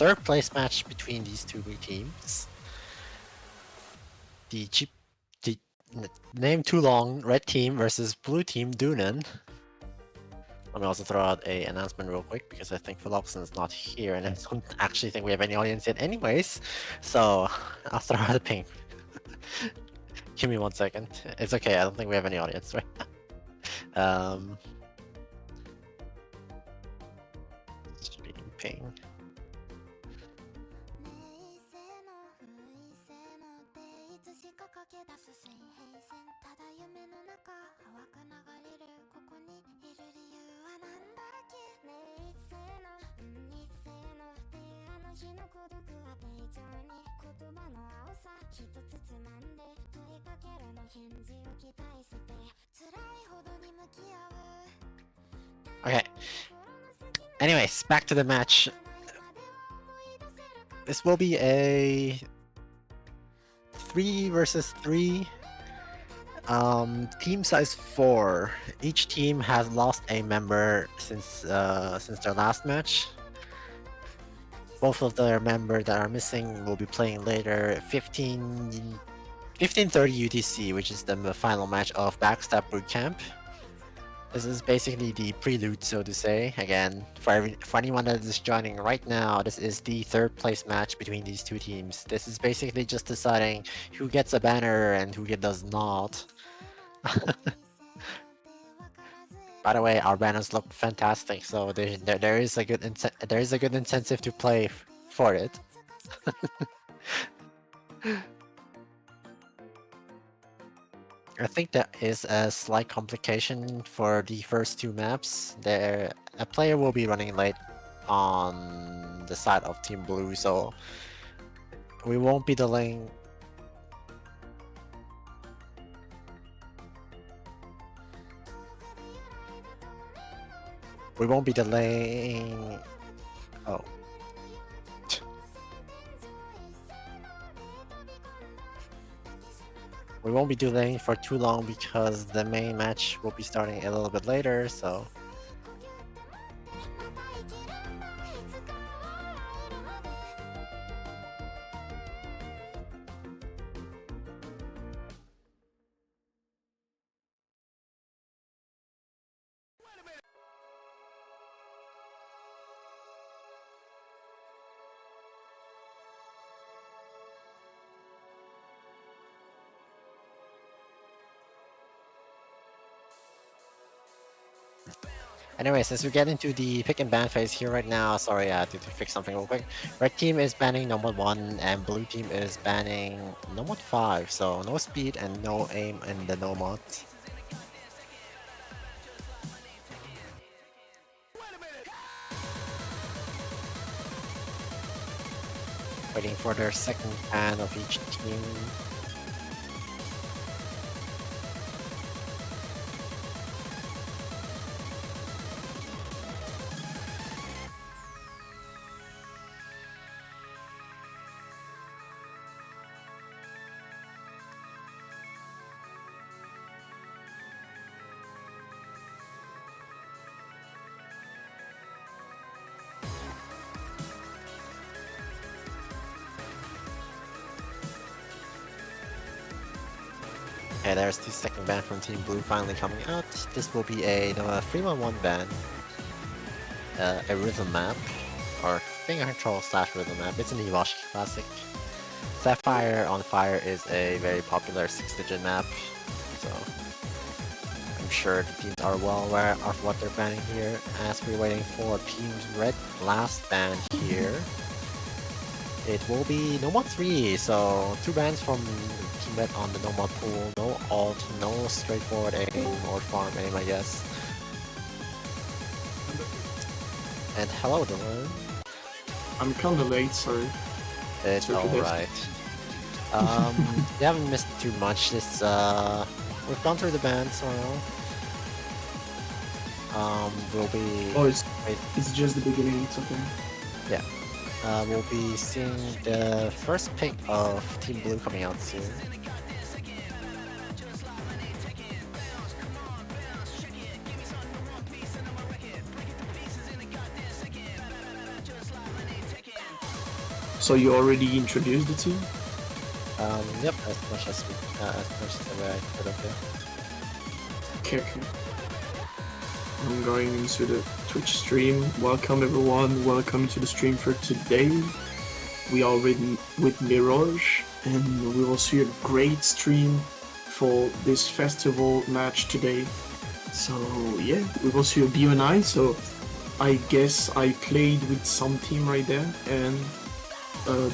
third place match between these two teams. The name too long red team versus blue team D00NEN. Let me also throw out a announcement real quick because I think Philopson is not here and I don't actually think we have any audience yet anyways. So I'll throw out a ping. Give me 1 second. It's okay, I don't think we have any audience right now. Stream ping. Okay. Anyways, back to the match. This will be a 3 versus 3. Team size 4. Each team has lost a member since their last match. Both of their members that are missing will be playing later. 15:30 UTC, which is the final match of Backstab Bootcamp. This is basically the prelude, so to say. Again, for anyone that is joining right now, this is the third place match between these two teams. This is basically just deciding who gets a banner and who does not. By the way, our banners look fantastic, so there is a good incentive to play for it. I think that is a slight complication for the first two maps. A player will be running late on the side of Team Blue, so we won't be delaying. We won't be delaying. Oh. We won't be delaying for too long because the main match will be starting a little bit later, so. Anyway, since we get into the pick and ban phase here right now, sorry, I had to fix something real quick. Red team is banning no mod 1 and blue team is banning no mod 5, so no speed and no aim in the no mods. Waiting for their second ban of each team. Okay, there's the second ban from Team Blue finally coming out. This will be a 3-1-1 ban. A rhythm map, or finger control / rhythm map. It's an Iwashi classic. Sapphire on Fire is a very popular 6-digit map, so I'm sure the teams are well aware of what they're banning here. As we're waiting for Team's Red last ban here, it will be no mod 3, so 2 bans from Team Red on the no mod pool, no alt, no straightforward aim or farm aim, I guess. And hello, Dylan. I'm kinda late, sorry. It's alright. You haven't missed too much. This we've gone through the bans, so we'll be. Oh, it's just the beginning. It's okay. Yeah. We'll be seeing the first pick of Team Blue coming out soon. So you already introduced the team? Yep, as much as the way I could have, yeah. Okay. I'm going into the Twitch stream. Welcome everyone, welcome to the stream for today. We are with Mirage, and we will see a great stream for this festival match today. So yeah, we will see a BNI. So I guess I played with some team right there, and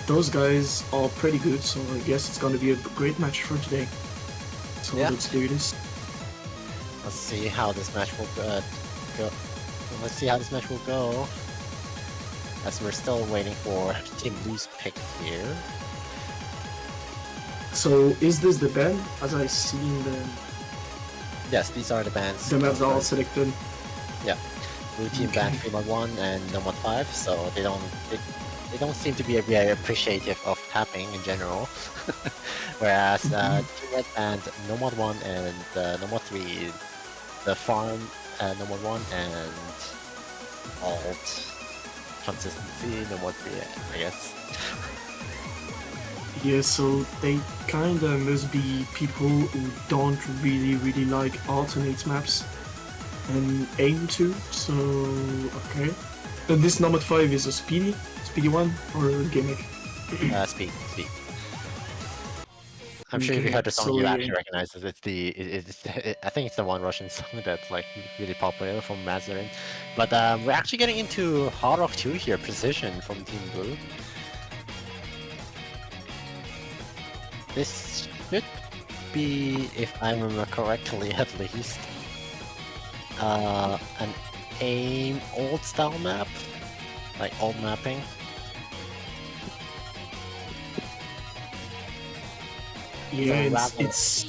those guys are pretty good. So I guess it's gonna be a great match for today. So Yeah. let's do this. Let's see how this match will go. Let's see how this match will go. As we're still waiting for Team Blue's pick here. So is this the band? As I seen Yes, these are the bands. the maps are all selected. Yeah, Blue Team Okay. banned 311 and Nomad 5, so they don't seem to be very appreciative of tapping in general. Whereas Team Red banned Nomad 1 and Nomad 3, the farm Nomad 1 and alt consistency Nomad 3, I guess. Yeah, so they kinda must be people who don't really like alternate maps and aim to, so okay. This number 5 is a speedy one or a gimmick? Speed. I'm sure if you Okay, heard the song, so you yeah. actually recognize it. I think it's the one Russian song that's like really popular from Mazarin. But we're actually getting into Hard Rock 2 here, Precision from Team Blue. This should be, if I remember correctly at least, an AIM old style map, like old mapping. Yeah, So it's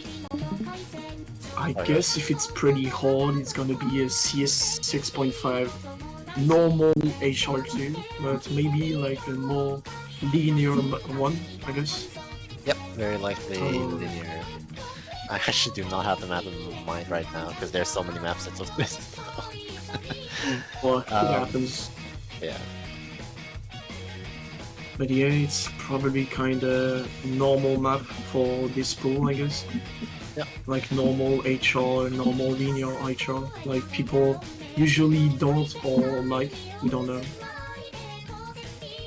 I guess if it's pretty hard, it's gonna be a CS 6.5 normal HR2, but maybe like a more linear one, I guess. Yep, very likely So- linear. I actually do not have the map in mind right now because there's so many maps that's this. What happens? Yeah. But yeah, it's probably kinda normal map for this pool, I guess. Yeah. Like normal HR, normal linear HR. Like people usually don't or like, we don't know.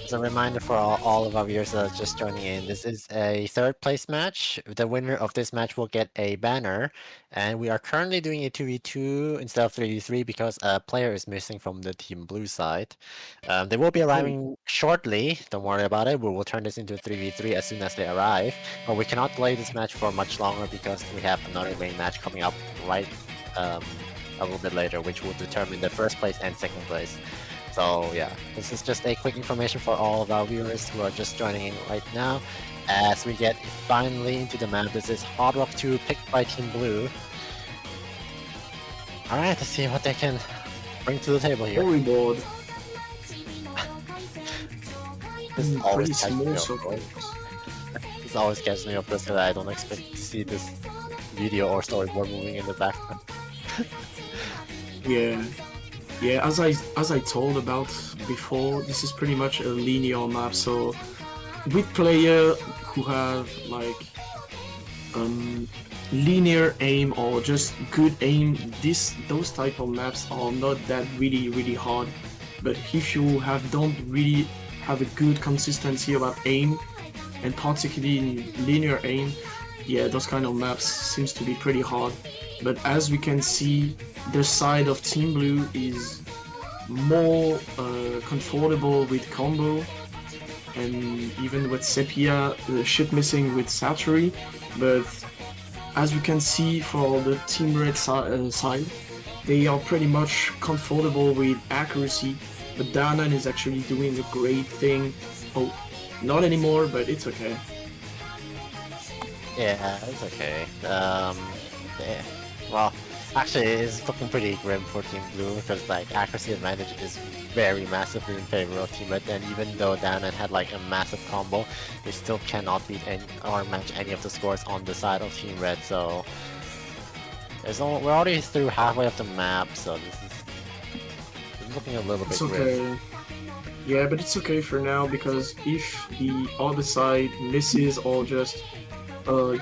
As a reminder for all of our viewers that are just joining in, this is a third place match. The winner of this match will get a banner, and we are currently doing a 2v2 instead of 3v3 because a player is missing from the Team Blue side. They will be arriving shortly, don't worry about it. We will turn this into a 3v3 as soon as they arrive, but we cannot delay this match for much longer because we have another main match coming up right a little bit later, which will determine the first place and second place. So yeah, this is just a quick information for all of our viewers who are just joining in right now. As we get finally into the map, this is Hard Rock 2 picked by Team Blue. Alright, let's see what they can bring to the table here. Storyboard. This Pretty always catches me small off circles. guard. This always catches me off because I don't expect to see this video or storyboard moving in the background. Yeah. Yeah, as I told about before, this is pretty much a linear map, so with player who have like linear aim or just good aim, those type of maps are not that really hard. But if you don't really have a good consistency about aim, and particularly in linear aim, yeah, those kind of maps seems to be pretty hard. But as we can see, the side of Team Blue is more comfortable with combo, and even with Sepia, shit missing with Satori. But as we can see for the Team Red side, they are pretty much comfortable with accuracy. But D00NEN is actually doing a great thing. Oh, not anymore, but it's okay. Yeah, it's okay. Yeah. Well, actually, it's looking pretty grim for Team Blue because like accuracy advantage is very massively in favor of Team Red, and even though D00NEN had like a massive combo, they still cannot beat or match any of the scores on the side of Team Red. So we're already through halfway of the map, so this is looking a little bit It's grim. okay. Yeah, but it's okay for now because if the other side misses or just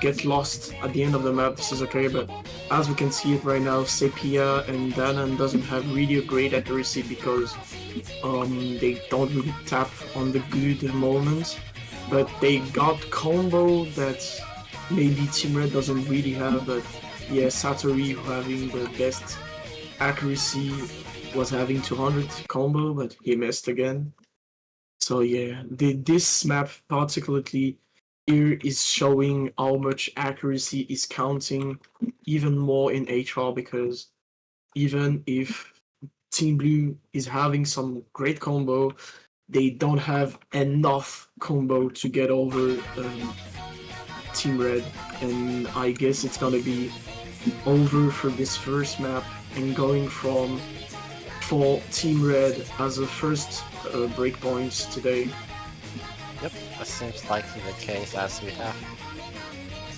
get lost at the end of the map, this is okay. But as we can see it right now, Sepia and D00NEN doesn't have really a great accuracy because they don't really tap on the good moments. But they got combo that maybe Team Red doesn't really have. But yeah, Satori having the best accuracy was having 200 combo, but he missed again. So yeah, this map particularly here is showing how much accuracy is counting even more in HR because even if Team Blue is having some great combo, they don't have enough combo to get over Team Red, and I guess it's gonna be over for this first map and going from for Team Red as a first breakpoint today. Yep, that seems likely the case as we have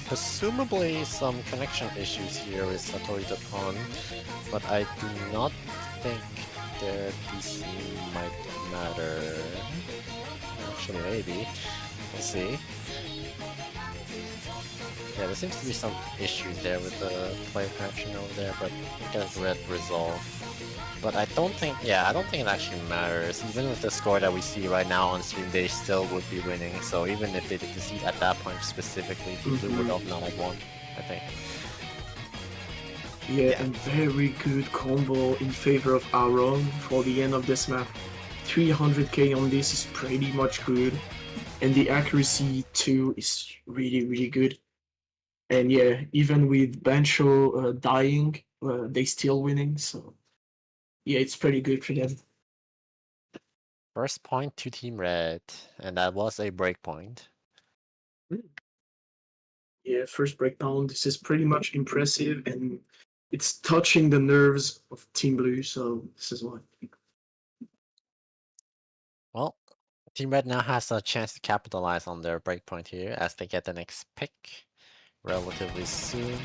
presumably some connection issues here with Satori the Pawn, but I do not think their PC might matter. Actually, maybe. We'll see. Yeah, there seems to be some issues there with the player connection over there, but I think that's Red resolve. But I don't think, yeah, I don't think it actually matters. Even with the score that we see right now on stream, they still would be winning. So even if they did concede at that point specifically, Blue would have not have won, I think. Yeah, and very good combo in favor of Aaron for the end of this map. 300k on this is pretty much good. And the accuracy too is really, really good. And yeah, even with Bancho dying, they still winning. So yeah, it's pretty good for them. First point to Team Red, and that was a break point. Yeah, first breakdown. This is pretty much impressive, and it's touching the nerves of Team Blue. So this is why. Well, Team Red now has a chance to capitalize on their breakpoint here as they get the next pick relatively soon.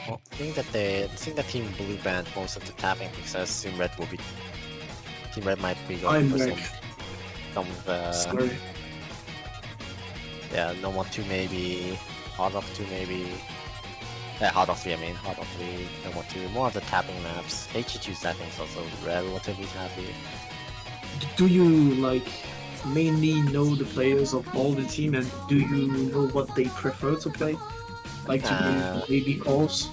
Well, seeing that Team Blue banned most of the tapping picks, I assume Team Red might be going for some of the Sorry. yeah, no one 2 maybe, hard off 2 maybe. Hard off 3 I mean, hard off 3, no one 2, more of the tapping maps. HG2 setting is also relatively tappy. Do you like mainly know the players of all the team, and do you know what they prefer to play? Like to play maybe calls?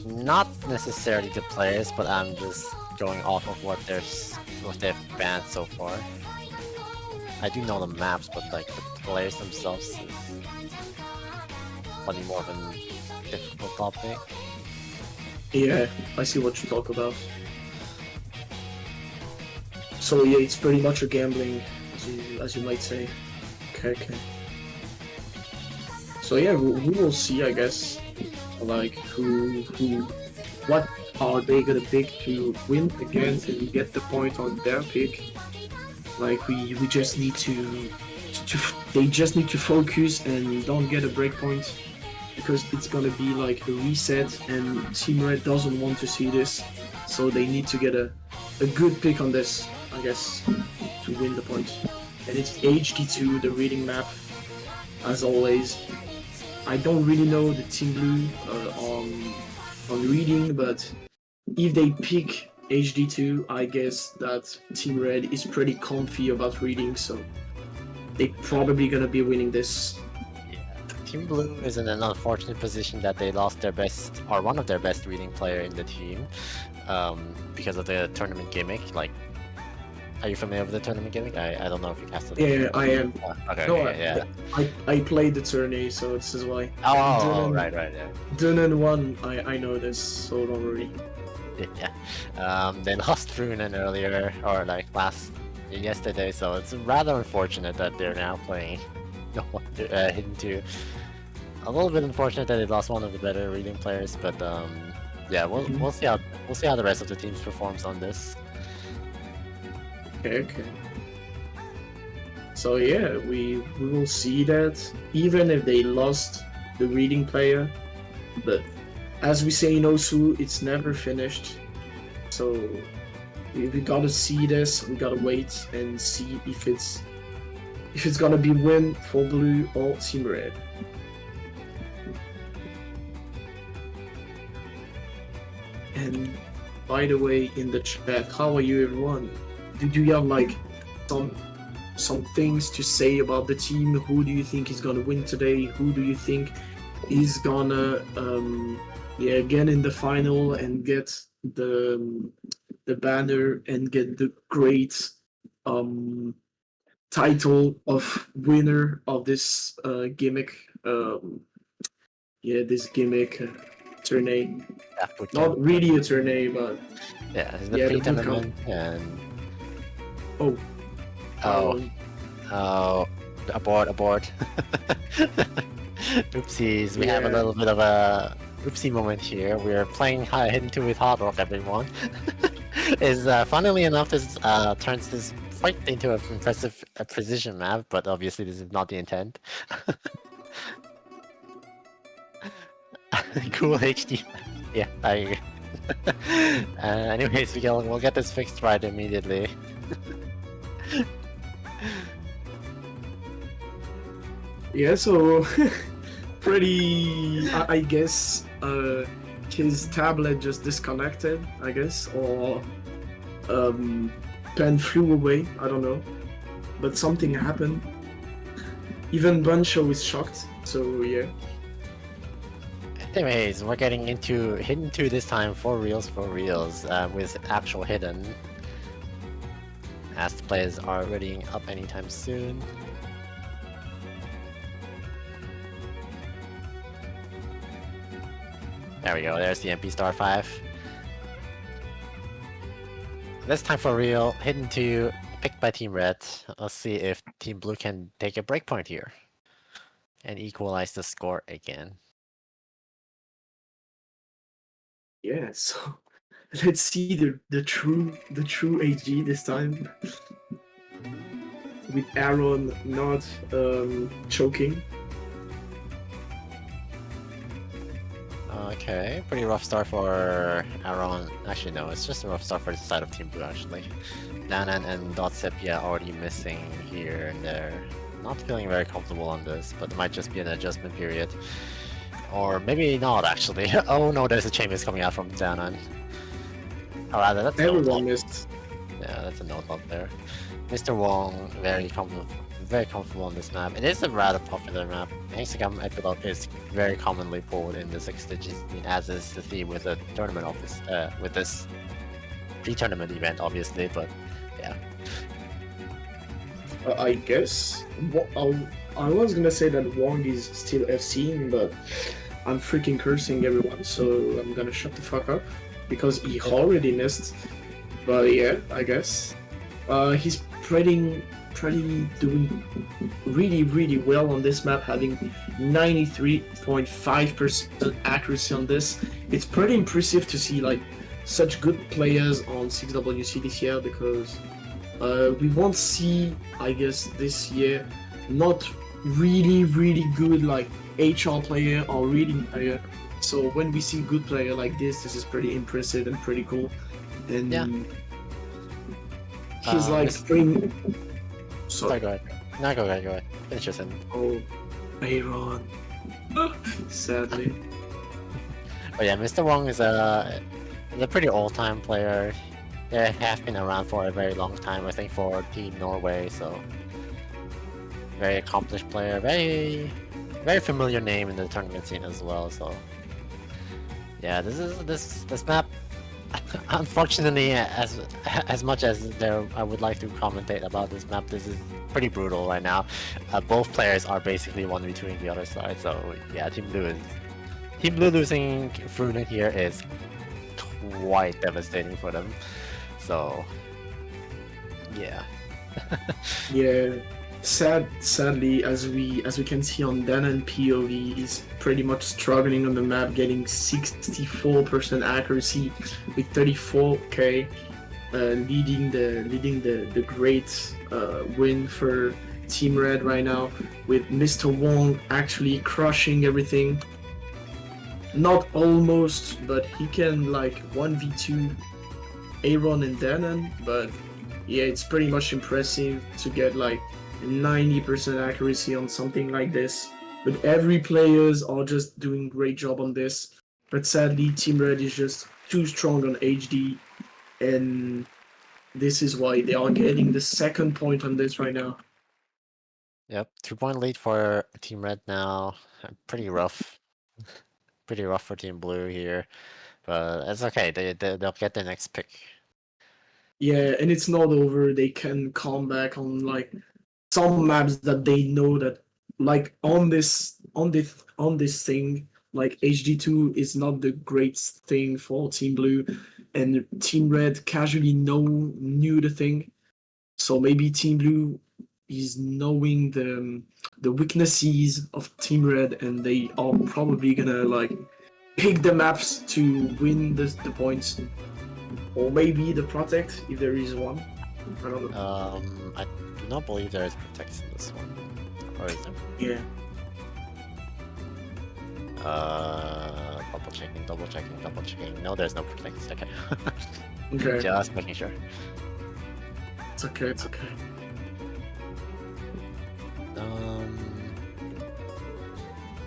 Not necessarily the players, but I'm just going off of what they've banned so far. I do know the maps, but like the players themselves is probably more of a difficult topic. Yeah, I see what you talk about. So yeah, it's pretty much a gambling, as you might say. Okay. So yeah, we will see, I guess. Like what are they gonna pick to win against and get the point on their pick? Like we just need to they just need to focus and don't get a breakpoint because it's gonna be like a reset, and Team Red doesn't want to see this, so they need to get a good pick on this, I guess, to win the point. And it's HD2, the reading map, as always. I don't really know the Team Blue on reading, but if they pick HD2, I guess that Team Red is pretty comfy about reading, so they're probably gonna be winning this. Yeah, Team Blue is in an unfortunate position that they lost their best, or one of their best reading player in the team, because of the tournament gimmick. Like, are you familiar with the tournament gimmick? I don't know if you casted it. Yeah, I am. Okay, No, okay, yeah. I played the tourney, so this is why. Oh, right, yeah. D00NEN won, I know this, so don't worry. Yeah. They lost Frunen earlier, or like yesterday, so it's rather unfortunate that they're now playing Hidden 2. A little bit unfortunate that they lost one of the better reading players, but yeah, we'll see how the rest of the teams performs on this. Okay. So yeah, we will see that even if they lost the reading player, but as we say in Osu, it's never finished. So we gotta see this. We gotta wait and see if it's gonna be win for blue or team red. And by the way, in the chat, how are you, everyone? Do you have like some things to say about the team? Who do you think is gonna win today? Who do you think is gonna get in the final and get the banner and get the great title of winner of this gimmick this gimmick tourney. Not really a tourney, but yeah, it's the pre-tournament and abort. Oopsies, we have a little bit of a oopsie moment here. We're playing Hidden 2 with Hard Rock, everyone. Funnily enough, this turns this fight into an impressive precision map, but obviously this is not the intent. Cool HD. Yeah, I agree. Anyways, we'll get this fixed right immediately. Yeah, so pretty. I guess his tablet just disconnected. I guess, or pen flew away. I don't know, but something happened. Even Buncho is shocked. So yeah. Anyways, we're getting into Hidden 2 this time for reals, with actual Hidden. As the players are readying up anytime soon. There we go, there's the MP Star 5. This time for real, Hidden 2, picked by Team Red. Let's see if Team Blue can take a breakpoint here. And equalize the score again. Yeah, so let's see the true AG this time. With Aaron not choking. Okay, pretty rough start for Aaron. Actually, no, it's just a rough start for the side of Team Blue, actually. D00NEN and Dotsepia already missing here and there. Not feeling very comfortable on this, but it might just be an adjustment period. Or maybe not, actually. Oh no, there's a chain miss coming out from D00NEN. Oh, rather, that's everyone missed. Yeah, that's a note up there. Mr. Wong, very comfortable on this map. It is a rather popular map. Hexagam Epilogue is very commonly pulled in the 6-digit scene, as is the theme with the tournament office, with this pre-tournament event, obviously, but yeah. I guess. I was gonna say that Wong is still FC, but I'm freaking cursing everyone, so I'm gonna shut the fuck up because he already missed. But yeah, I guess he's pretty doing really well on this map, having 93.5% accuracy on this. It's pretty impressive to see like such good players on 6WC this year, because we won't see, I guess, this year not really good like HR player or reading player. So when we see good player like this is pretty impressive and pretty cool. And yeah. He's like spring. Sorry, go ahead. No, go ahead. Finish your sentence. Oh, Aaron. Sadly. But yeah, Mr. Wong is a pretty old-time player. They have been around for a very long time, I think, for Team Norway, so very accomplished player, very familiar name in the tournament scene as well. So yeah, this map. Unfortunately, as much as I would like to commentate about this map, this is pretty brutal right now. Both players are basically 1v2ing the other side, so yeah, Team Blue losing Frunen here is quite devastating for them. So yeah. Yeah. Sadly, as we can see on D00NEN POV, is pretty much struggling on the map, getting 64% accuracy with 34k, leading the great win for Team Red right now, with Mr. Wong actually crushing everything. Not almost, but he can like 1v2 Aaron and Danon, but yeah, it's pretty much impressive to get like 90% accuracy on something like this. But every players are just doing great job on this. But sadly, Team Red is just too strong on HD, and this is why they are getting the second point on this right now. Yep, 2-point lead for Team Red now. Pretty rough. Pretty rough for Team Blue here. But it's okay, they'll get the next pick. Yeah, and it's not over. They can come back on like some maps that they know that like on this thing, like HD2 is not the great thing for Team Blue, and Team Red casually knew the thing. So maybe Team Blue is knowing the weaknesses of Team Red, and they are probably gonna like pick the maps to win the points, or maybe the protect if there is one. I don't know. I do not believe there is protect in this one. Or is there? Yeah. Double checking. No, there's no protect. Okay. Okay. Just making sure. It's okay. It's okay.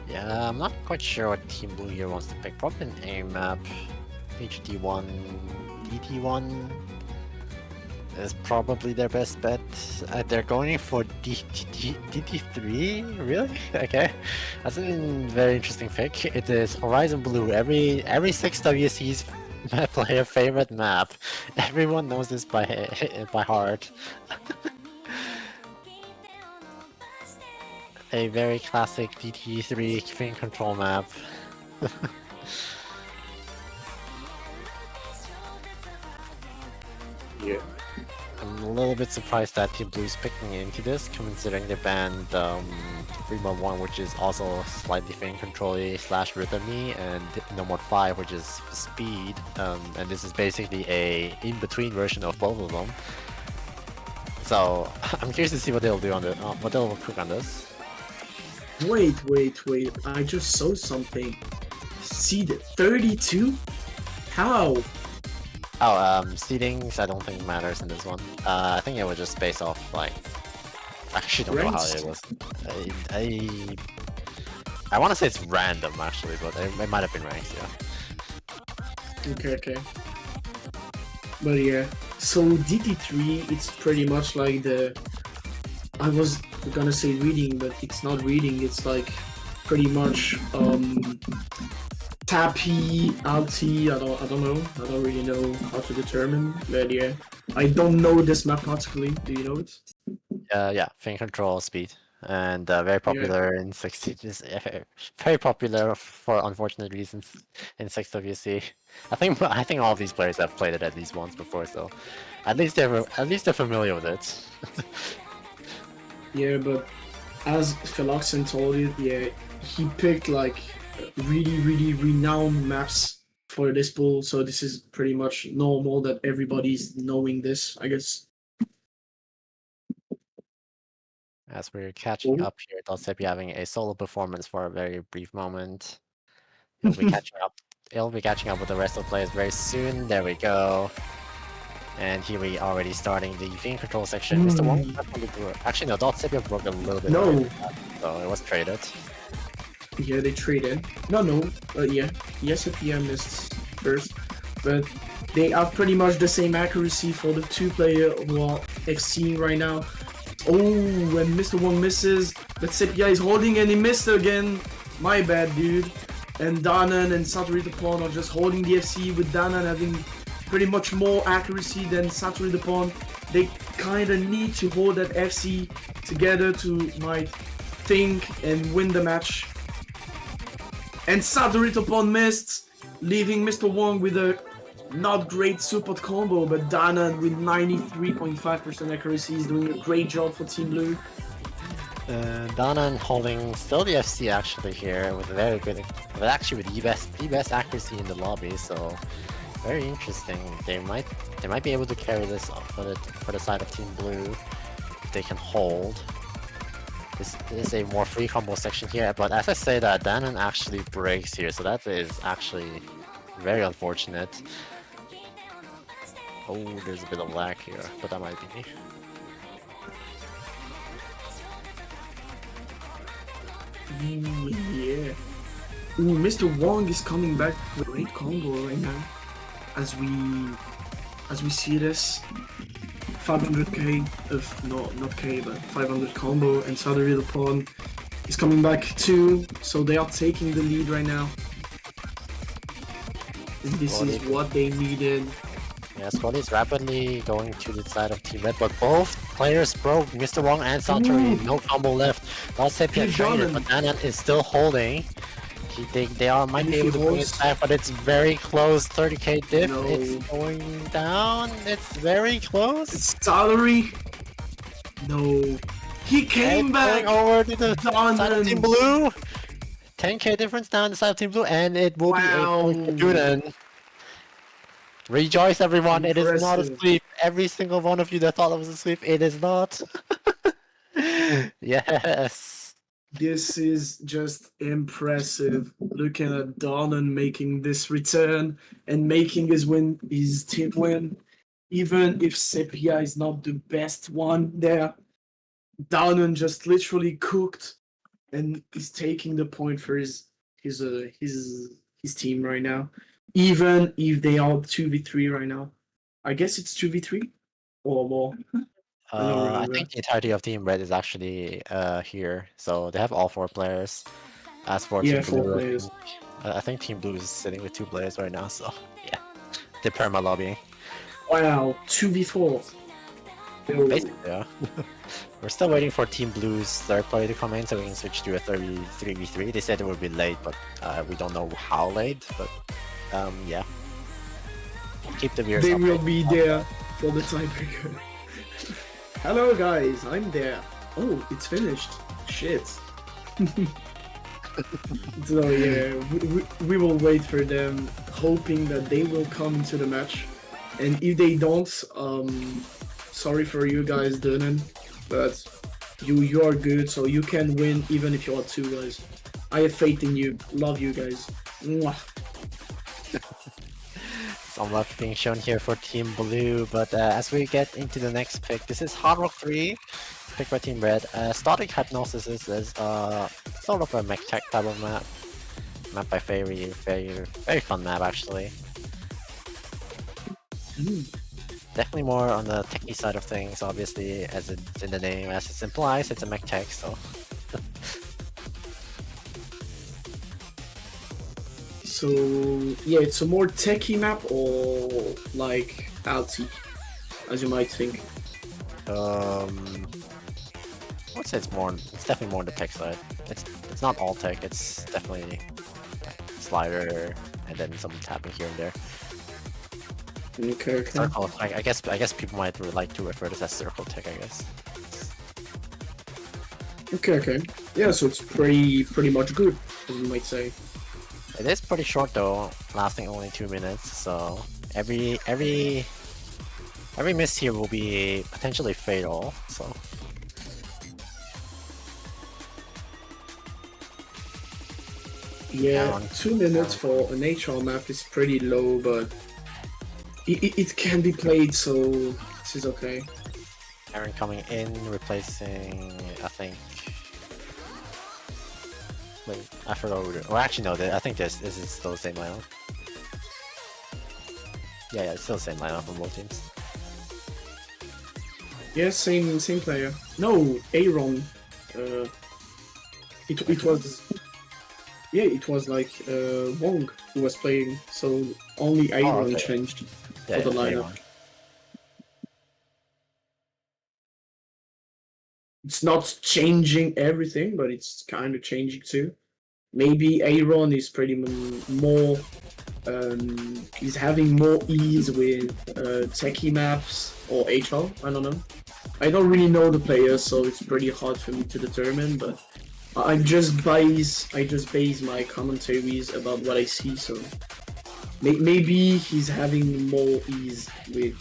Yeah, I'm not quite sure what Team Blue here wants to pick. Probably an aim map. HD1, DT1 is probably their best bet. They're going for DT3? Really? Okay. That's a very interesting pick. It is Horizon Blue. Every 6WC's player favorite map. Everyone knows this by heart. A very classic DT3 fin control map. Yeah. I'm a little bit surprised that Team Blue's picking into this, considering they banned 3-1, which is also slightly fin control-y / rhythm-y, and No More 5, which is speed. And this is basically a in-between version of both of them. So I'm curious to see what they'll do on the what they'll cook on this. Wait. I just saw something. See the 32? How? Oh, seedings I don't think matters in this one. I think it was just based off like. I actually don't know how it was. I want to say it's random actually, but it might have been ranked, yeah. Okay. But yeah, so DT3, it's pretty much like I was gonna say reading, but it's not reading. It's like pretty much tappy, alti. I don't know. I don't really know how to determine. But yeah, I don't know this map particularly. Do you know it? Yeah, fin control speed, and very popular in 60. Just very popular for unfortunate reasons in 6WC. I think all of these players have played it at least once before, so at least they're familiar with it. Yeah, but as Philoxen told it, yeah, he picked like really renowned maps for this pool, so this is pretty much normal that everybody's knowing this, I guess. As we're catching up here, Dotsepi having a solo performance for a very brief moment. He'll be catching up. He'll be catching up with the rest of the players very soon. There we go. And here we already starting the fin control section. Mr. Wong actually no, Dotsepi broke a little bit. No. So it was traded. Yeah, they traded. No. Yeah. Yes, PM missed first, but they have pretty much the same accuracy for the two players who are FCing right now. Oh, when Mr. Wong misses, but Sepia is holding and he missed again. My bad, dude. And Danon and Satoru Dupont are just holding the FC, with Danon having pretty much more accuracy than Satoru Dupont. They kind of need to hold that FC together to might think and win the match. And Satoru Dupont missed, leaving Mr. Wong with a not great support combo, but Danon with 93.5% accuracy is doing a great job for Team Blue. Danon holding still the FC actually here with very good, but actually with the best accuracy in the lobby. So very interesting. They might be able to carry this for the side of Team Blue if they can hold. This is a more free combo section here, but as I say that, Danon actually breaks here, so that is actually very unfortunate. Oh, there's a bit of lag here, but that might be me. Ooh, yeah. Ooh, Mr. Wong is coming back with a great combo right now. As we see this 500k of not K but 500 combo, and Saturday the Pawn is coming back too, so they are taking the lead right now. And this is what they needed. Yeah, Squad is rapidly going to the side of Team Red, but both players broke. Mr. Wong and Santori, no combo left. Not Sepia traded, but Danon is still holding. They might be able to bring it back, but it's very close. 30k diff. No. It's going down. It's very close. It's Salary. No. He came back over to the side of Team Blue. 10k difference down the side of Team Blue, and it will be a point for D00NEN. Rejoice, everyone! Impressive. It is not asleep. Every single one of you that thought it was asleep, it is not. Yes. This is just impressive. Looking at D00NEN making this return and making his team win. Even if Sepia is not the best one there, D00NEN just literally cooked and is taking the point for his team right now. Even if they are 2v3 right now. I guess it's 2v3 or more. I think the entirety of Team Red is actually here, so they have all 4 players. As for Team Blue, I think Team Blue is sitting with 2 players right now, so yeah, they're perma lobbying. Wow, 2v4. Basically, yeah. We're still waiting for Team Blue's 3rd player to come in, so we can switch to a 3v3. They said it would be late, but we don't know how late. But yeah, keep the viewers. They will be there for the tiebreaker. Hello guys, I'm there. Oh, it's finished. Shit. So yeah, we will wait for them, hoping that they will come into the match. And if they don't, sorry for you guys, D00NEN, but you are good, so you can win even if you are 2 guys. I have faith in you. Love you guys. Mwah. Some love being shown here for Team Blue, but as we get into the next pick, this is Hard Rock 3, picked by Team Red. Static Hypnosis is sort of a mech tech type of map. Map by very fun map actually. Definitely more on the techie side of things, obviously, as it's in the name, as it implies, it's a mech tech, so. So yeah, it's a more techie map or like alti, as you might think. I would say it's definitely more on the tech side. It's not all tech, it's definitely slider and then some tapping here and there. Okay. Circle, I guess people might like to refer to this as circle tech, I guess. Okay. Yeah, so it's pretty much good, as you might say. It is pretty short though, lasting only 2 minutes, so every miss here will be potentially fatal, so. Yeah, 2 minutes for an HR map is pretty low, but it can be played, so this is okay. Aaron coming in, replacing, I think. Wait, I forgot what we're doing. Well, actually, no, I think this is still the same lineup. Yeah, it's still the same lineup for both teams. Yeah, same player. No, Aaron. It was. Yeah, it was like Wong who was playing, so only Aaron changed for the lineup. Aaron. It's not changing everything, but it's kind of changing too. Maybe Aaron is pretty more. He's having more ease with techie maps or HR. I don't know. I don't really know the players, so it's pretty hard for me to determine. But I just base my commentaries about what I see. So maybe he's having more ease with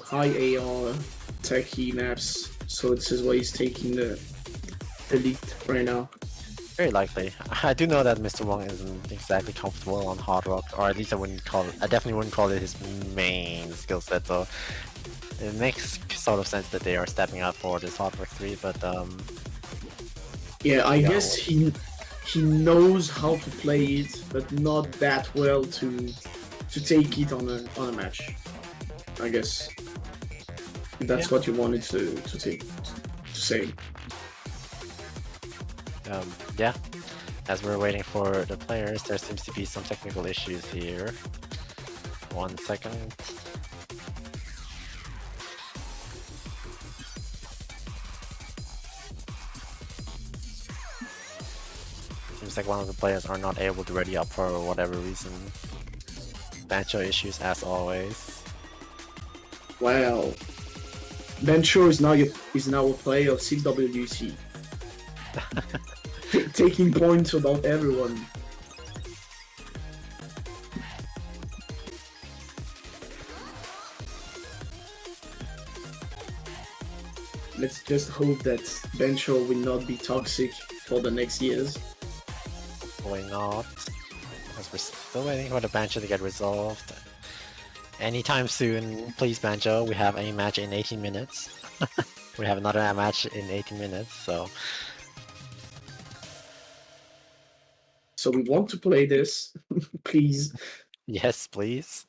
high AR techie maps, so this is why he's taking the lead right now. Very likely. I do know that Mr. Wong isn't exactly comfortable on Hard Rock, or at least I definitely wouldn't call it his main skill set, so it makes sort of sense that they are stepping up for this Hard Rock 3, but yeah, I guess he knows how to play it, but not that well to take it on a match. I guess that's what you wanted to say. Yeah. As we're waiting for the players, there seems to be some technical issues here. 1 second. Seems like one of the players are not able to ready up for whatever reason. Bancho issues as always. Well, Bancho is now a player of 6WC. Taking points about everyone. Let's just hope that Bancho will not be toxic for the next years. Hopefully not. Because we're still waiting for the Bancho to get resolved. Anytime soon, please Bancho, we have a match in 18 minutes. We have another match in 18 minutes, so... So we want to play this, please. Yes, please.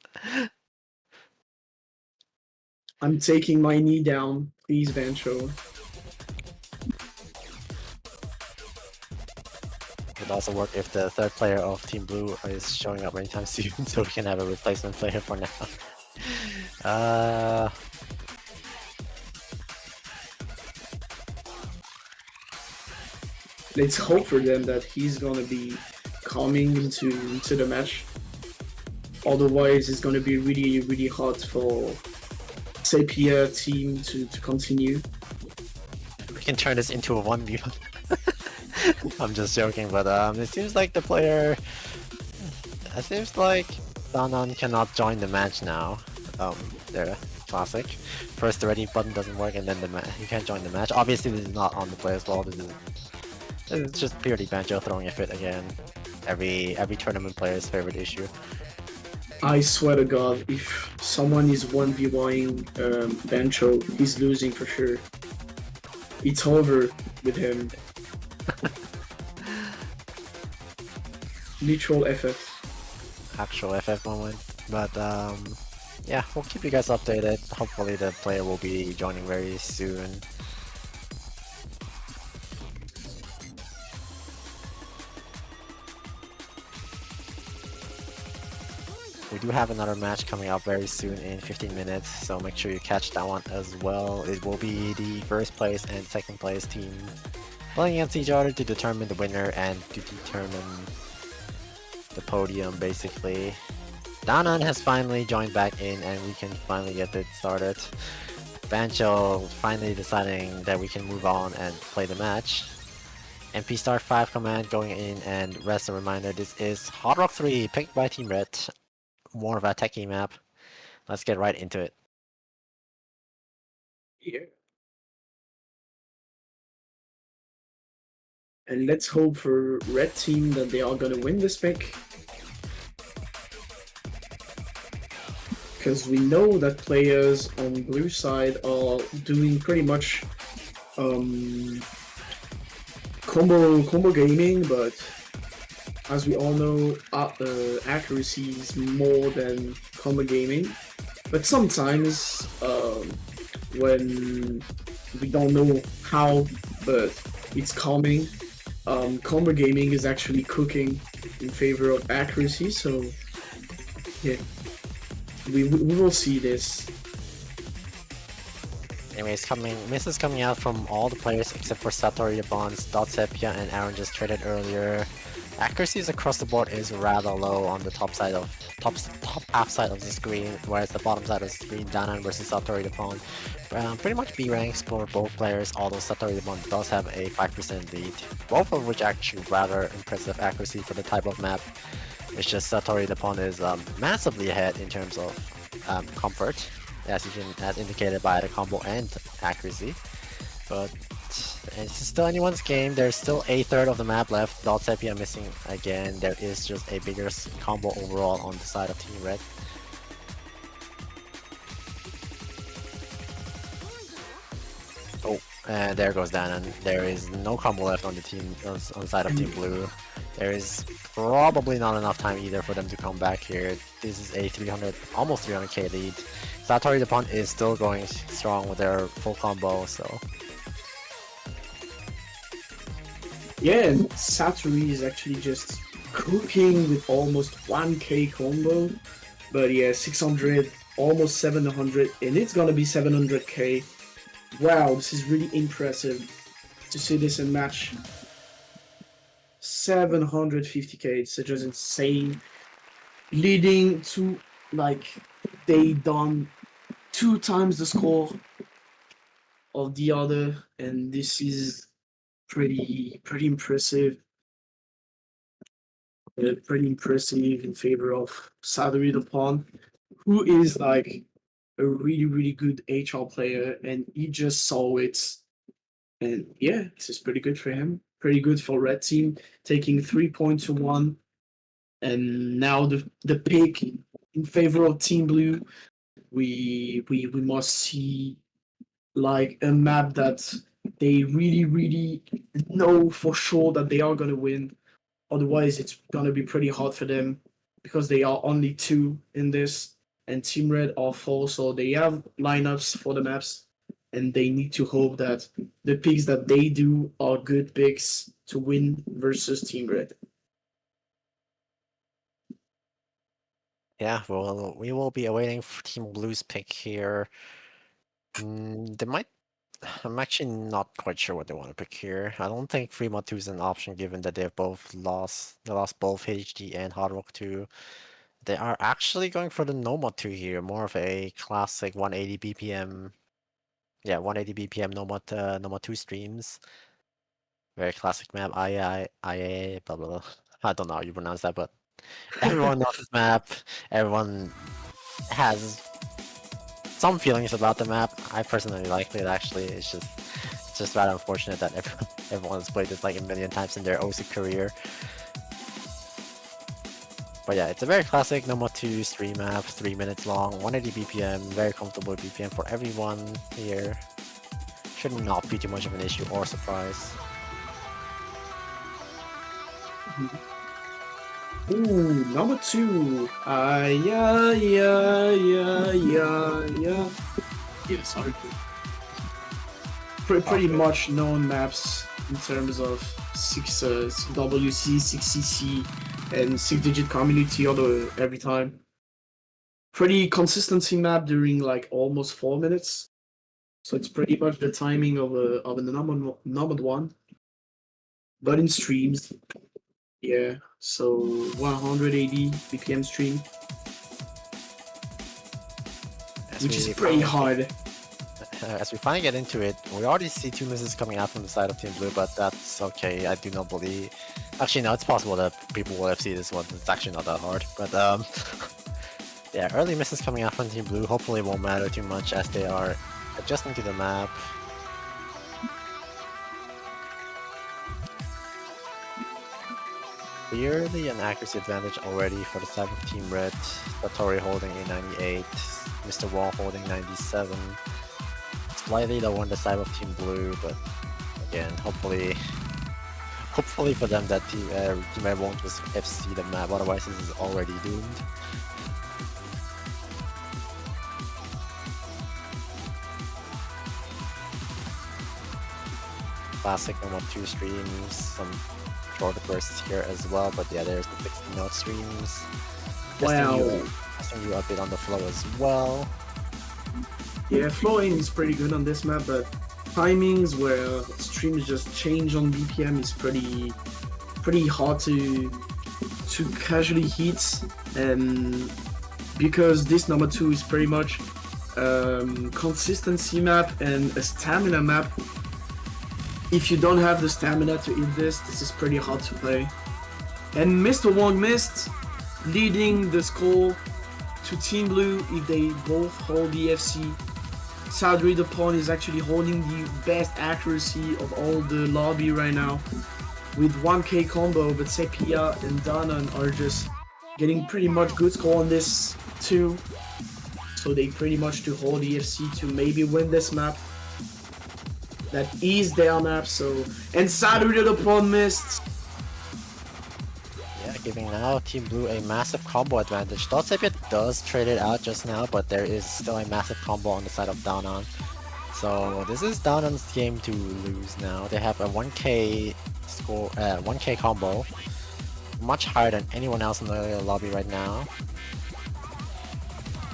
I'm taking my knee down, please Bancho. It would also work if the third player of Team Blue is showing up anytime soon, so we can have a replacement player for now. Let's hope for them that he's gonna be coming into the match. Otherwise, it's gonna be really, really hard for Sepia team to continue. We can turn this into a 1v1. I'm just joking, but it seems like the player... It seems like D00NEN cannot join the match now. They're classic. First the ready button doesn't work and then you can't join the match. Obviously this is not on the player's fault, it's just purely Bancho throwing a fit again. Every tournament player's favorite issue. I swear to God, if someone is 1v1ing Bancho, he's losing for sure. It's over with him. Literal FF. Actual FF moment. But yeah, we'll keep you guys updated. Hopefully the player will be joining very soon. We do have another match coming up very soon in 15 minutes, so make sure you catch that one as well. It will be the first place and second place team playing against each other to determine the winner and to determine the podium, basically. D00NEN has finally joined back in and we can finally get it started. Bancho finally deciding that we can move on and play the match. MP Start 5 command going in, and rest a reminder, this is Hard Rock 3 picked by Team Red. More of a techie map. Let's get right into it. Yeah. And let's hope for Red Team that they are gonna win this pick. Because we know that players on blue side are doing pretty much combo gaming, but as we all know, accuracy is more than combo gaming. But sometimes, when we don't know how, but it's coming, combo gaming is actually cooking in favor of accuracy. So, yeah, we will see this. Anyways, misses coming out from all the players except for Satori, Bonds, Sepia, and Aaron just traded earlier. Accuracies across the board is rather low on the top half side of the screen, whereas the bottom side of the screen, D00NEN versus Satori the Pawn. Pretty much B ranks for both players, although Satori the Pawn does have a 5% lead, both of which actually rather impressive accuracy for the type of map. It's just Satori the Pawn is massively ahead in terms of comfort, as indicated by the combo and accuracy. but it's still anyone's game. There's still a third of the map left. Dotsepi are missing again. There is just a bigger combo overall on the side of Team Red. Oh, and there goes Danon. There is no combo left on the team on the side of Team Blue. There is probably not enough time either for them to come back here. This is a 300, almost 300k lead. Satori the Punt is still going strong with their full combo, so. Yeah, and Satori is actually just cooking with almost 1k combo. But yeah, 600, almost 700, and it's gonna be 700k. Wow, this is really impressive to see this in match. 750k, it's just insane. Leading to, like, they done 2 times the score of the other, and this is pretty impressive. Pretty impressive in favor of Satori the Pawn, who is like a really good HR player, and he just saw it. And yeah, this is pretty good for him. Pretty good for Red Team, taking 3 points to 1. And now the pick in favor of Team Blue. We must see like a map that they really know for sure that they are gonna win. Otherwise, it's gonna be pretty hard for them because they are only 2 in this, and Team Red are 4, so they have lineups for the maps, and they need to hope that the picks that they do are good picks to win versus Team Red. Yeah, well, we will be awaiting for Team Blue's pick here. They might. I'm actually not quite sure what they want to pick here. I don't think Fremont 2 is an option given that they've both lost. They lost both HD and Hard Rock 2. They are actually going for the Nomad 2 here, more of a classic 180 BPM. Yeah, 180 BPM Nomad 2 streams. Very classic map. IA, blah blah blah. I don't know how you pronounce that, but everyone knows this map. Everyone has some feelings about the map. I personally like it actually. It's just rather unfortunate that everyone's played this like a million times in their OC career. But yeah, it's a very classic Nomad 2 stream map, 3 minutes long, 180 BPM, very comfortable BPM for everyone here. Should not be too much of an issue or surprise. Ooh, number 2. Yeah. Yeah, sorry. Pretty much known maps in terms of 6WC, 6CC, and 6-digit community every time. Pretty consistency map during like almost 4 minutes. So it's pretty much the timing of a numbered one. But in streams, yeah, so 180 BPM stream, which is pretty hard. As we finally get into it, we already see 2 misses coming out from the side of Team Blue, but that's okay. I do not believe. Actually, no, it's possible that people will FC this one. It's actually not that hard, but yeah, early misses coming out from Team Blue. Hopefully, it won't matter too much as they are adjusting to the map. Clearly an accuracy advantage already for the side of Team Red. Satori holding a 98, Mr. Wall holding 97. Slightly lower on the side of Team Blue, but again, hopefully for them that Team Red won't just FC the map, otherwise this is already doomed. Classic Nomad 2 streams, some shorter bursts here as well, but yeah, there's the 60-note streams. Testing you a bit on the flow as well. Yeah, flowing is pretty good on this map, but timings where streams just change on BPM is pretty hard to casually hit, and because this number 2 is pretty much consistency map and a stamina map. If you don't have the stamina to hit this is pretty hard to play. And Mr. Wong missed, leading the score to Team Blue if they both hold the FC. Sadri the pawn is actually holding the best accuracy of all the lobby right now with 1k combo, but Sepia and Danon are just getting pretty much good score on this too. So they pretty much to hold EFC to maybe win this map. That is their map, so... And Sadri the pawn missed! Yeah, giving now Team Blue a massive combo advantage. Sepia does trade it out just now, but there is still a massive combo on the side of Danon. So this is Danon's game to lose now. They have a 1k score, 1k combo, much higher than anyone else in the lobby right now.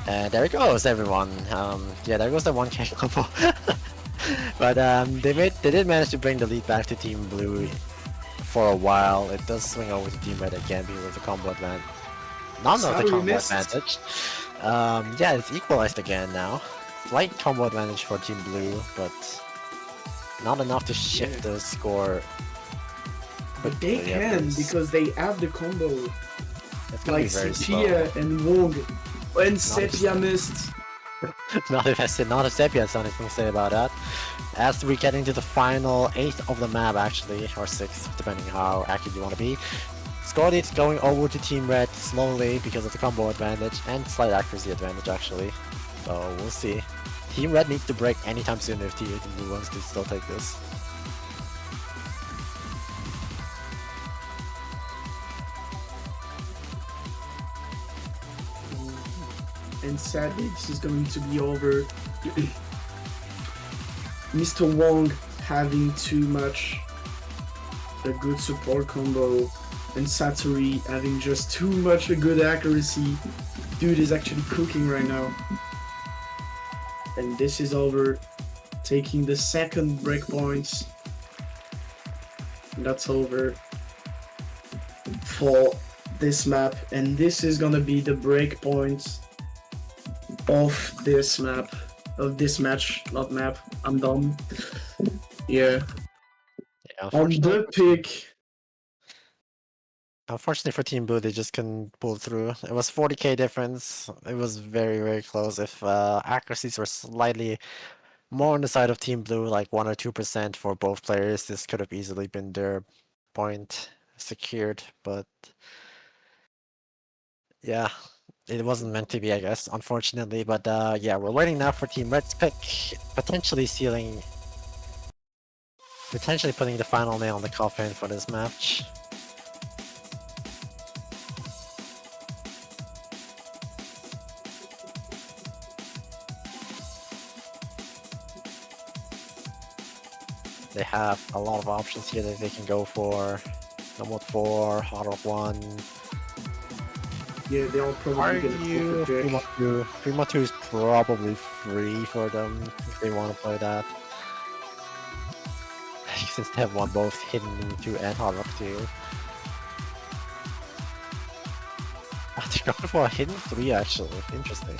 And there it goes, everyone. Yeah, there goes the 1k combo. But they did manage to bring the lead back to Team Blue for a while. It does swing over to Team Red again because of the combo advantage. Not of the combo advantage. Yeah, it's equalized again now. Slight combo advantage for Team Blue, but not enough to shift the score. But they can because they have the combo. Like Sepia and Wong. And Sepia missed. Not if Sepia has anything to say about that. As we get into the final 8th of the map actually, or 6th, depending how accurate you want to be. Score lead's going over to Team Red slowly because of the combo advantage and slight accuracy advantage actually. So we'll see. Team Red needs to break anytime soon if Team Blue wants to still take this. And sadly, this is going to be over. Mr. Wong having too much a good support combo, and Satori having just too much a good accuracy. Dude is actually cooking right now. And this is over, taking the second breakpoints. That's over for this map, and this is gonna be the breakpoints of this map, of this match, not map. I'm dumb. Yeah. On the pick. Unfortunately for Team Blue, they just couldn't pull through. It was 40k difference. It was very, very close. If accuracies were slightly more on the side of Team Blue, like 1 or 2% for both players, this could have easily been their point secured, but yeah, it wasn't meant to be, I guess, unfortunately. But yeah, we're waiting now for Team Red's pick, potentially putting the final nail in the coffin for this match. They have a lot of options here that they can go for. No Mode 4, Hot Rock 1. Yeah, they all probably gonna pick. 3-2 is probably free for them if they want to play that. Since they have won both Hidden 2 and Hot Rock 2. They're going for a Hidden 3 actually. Interesting.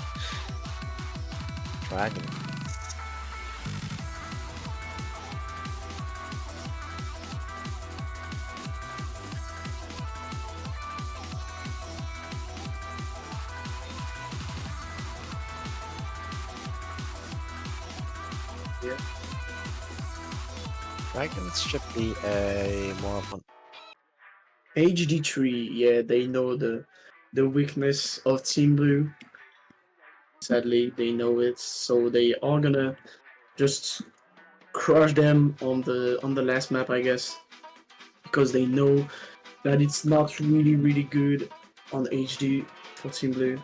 Dragon. Yeah. Dragons should be a more of an HD3, yeah, they know the weakness of Team Blue. Sadly, they know it, so they are gonna just crush them on the last map, I guess, because they know that it's not really good on HD for Team Blue.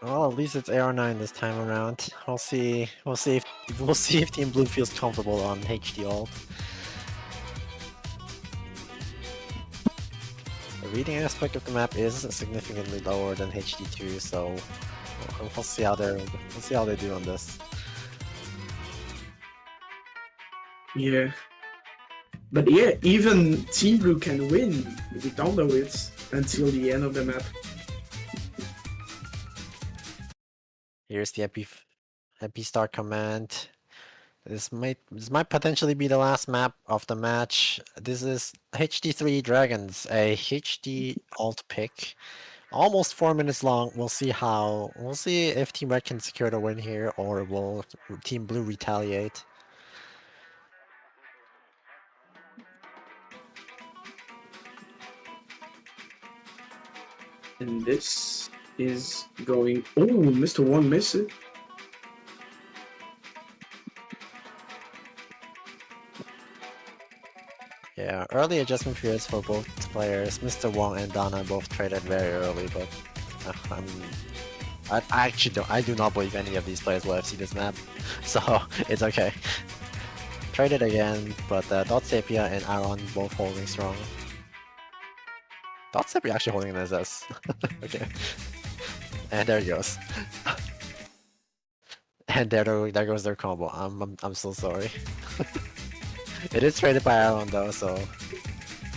well, at least it's AR9 this time around. We'll see if Team Blue feels comfortable on HD ult. The reading aspect of the map is significantly lower than HD2, so we'll see how they do on this. Yeah. But yeah, even Team Blue can win. We don't know it until the end of the map. Here's the MP start command. This might potentially be the last map of the match. This is HD3 Dragons, a HD alt pick. almost 4 minutes long. We'll see if Team Red can secure the win here, or will Team Blue retaliate. And this is going. Oh, Mr. One missed it. Yeah, early adjustment periods for both players. Mr. Wong and Donna both traded very early, but I actually don't. I do not believe any of these players will FC this map, so it's okay. Traded again, but Dotsepia and Aaron both holding strong. Dotsepia actually holding an SS. Okay, and there he goes. And there goes their combo. I'm so sorry. It is traded by Aaron though, so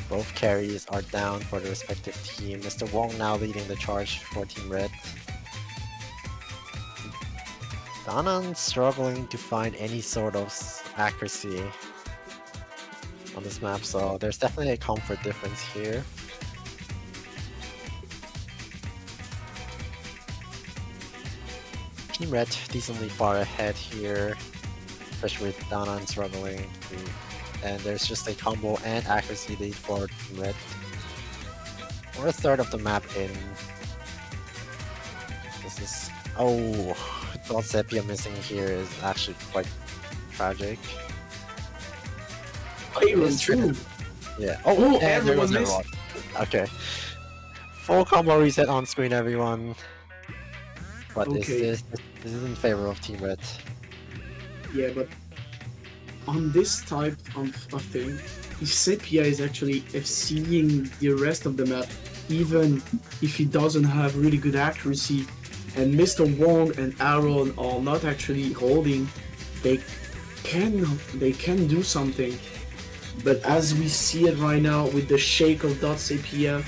both carries are down for the respective team. Mr. Wong now leading the charge for Team Red. Danan struggling to find any sort of accuracy on this map, so there's definitely a comfort difference here. Team Red decently far ahead here, especially with Danan struggling to, and there's just a combo and accuracy lead for Team Red. We're a third of the map in. This is... oh, Dot Sepia missing here is actually quite tragic. True. Yeah. Oh, and everyone missed. Okay. Full combo reset on screen, everyone. But Okay. this is in favor of Team Red. Yeah, but on this type of thing, if Sepia is actually seeing the rest of the map, even if he doesn't have really good accuracy, and Mr. Wong and Aaron are not actually holding, they can do something. But as we see it right now with the shake of Sepia,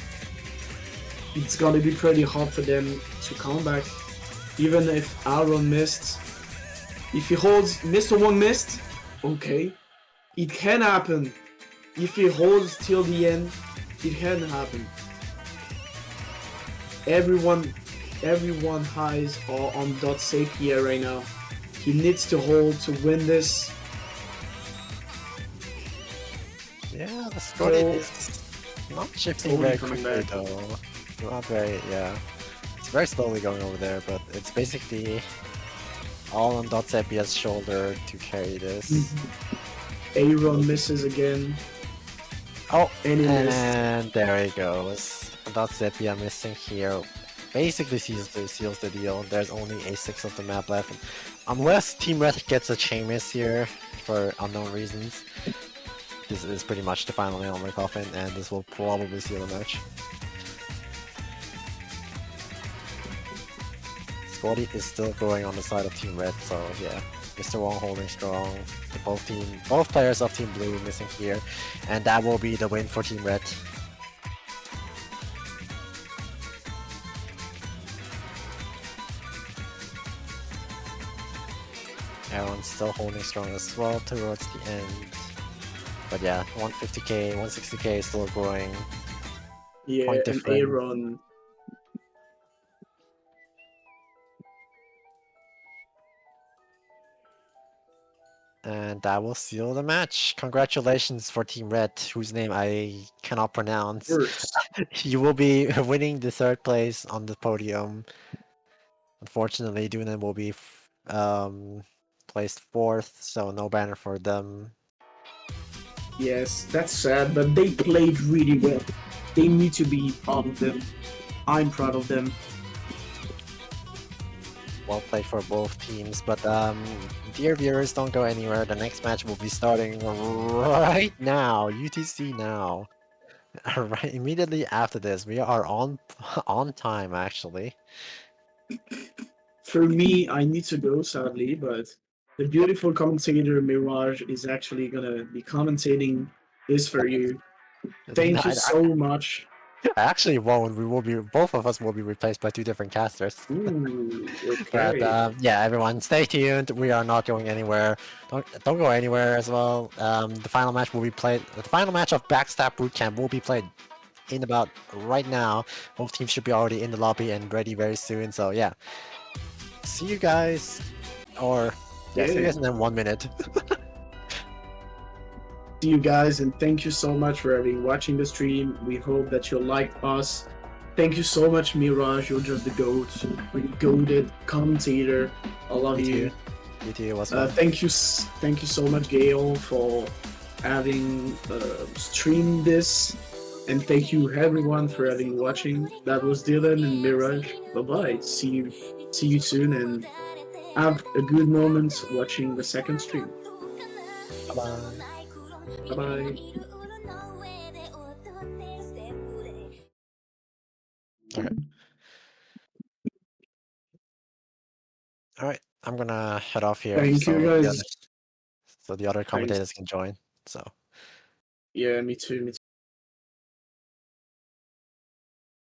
it's gonna be pretty hard for them to come back. Even if Aaron missed, if he holds, Mr. Wong missed, okay, it can happen. If he holds till the end, it can happen. Everyone eyes are on Sepia right now. He needs to hold to win this. Yeah, the score is not shifting very quickly though. Not very, yeah. It's very slowly going over there, but it's basically all on Dotsepia's shoulder to carry this. Aaron misses again. Oh, and there he goes. Dotsepia missing here. Basically seals the deal. There's only a 6 of the map left. Unless Team Red gets a chain miss here for unknown reasons, this is pretty much the final nail in the coffin, and this will probably seal the match. Scotty is still going on the side of Team Red, so yeah. Mr. Wong holding strong. Both players of Team Blue missing here, and that will be the win for Team Red. Aaron's still holding strong as well towards the end. But yeah, 150k, 160k is still growing. Yeah, Point and difference. Aaron. And that will seal the match. Congratulations for Team Red, whose name I cannot pronounce. You will be winning the 3rd place on the podium. Unfortunately, D00NEN will be placed 4th, so no banner for them. Yes, that's sad, but they played really well. They need to be proud of them. I'm proud of them. Well played for both teams, but dear viewers, don't go anywhere. The next match will be starting right now. UTC now. Right immediately after this. We are on time actually. For me, I need to go sadly, but the beautiful commentator Mirage is actually gonna be commentating this for you. Thank you so much. I actually won't. Both of us will be replaced by 2 different casters. Ooh, okay. But yeah, everyone, stay tuned. We are not going anywhere. Don't go anywhere as well. The final match will be played. The final match of Backstab Bootcamp will be played in about right now. Both teams should be already in the lobby and ready very soon. So yeah, see you guys, or yeah, see you Yeah. guys in 1 minute. See you guys, and thank you so much for having watching the stream. We hope that you liked us. Thank you so much, Mirage. You're just the goat, really goated commentator. I love You too. you. You too. It was fun. Thank you so much, Gail, for having streamed this, and thank you everyone for having watching. That was Dylan and Mirage. Bye bye. See you soon, and have a good moment watching the second stream. Bye bye. Bye bye. Okay. All right. I'm gonna head off here Thank you, guys. so the other Thanks. commentators can join. So. Yeah, me too. Me too.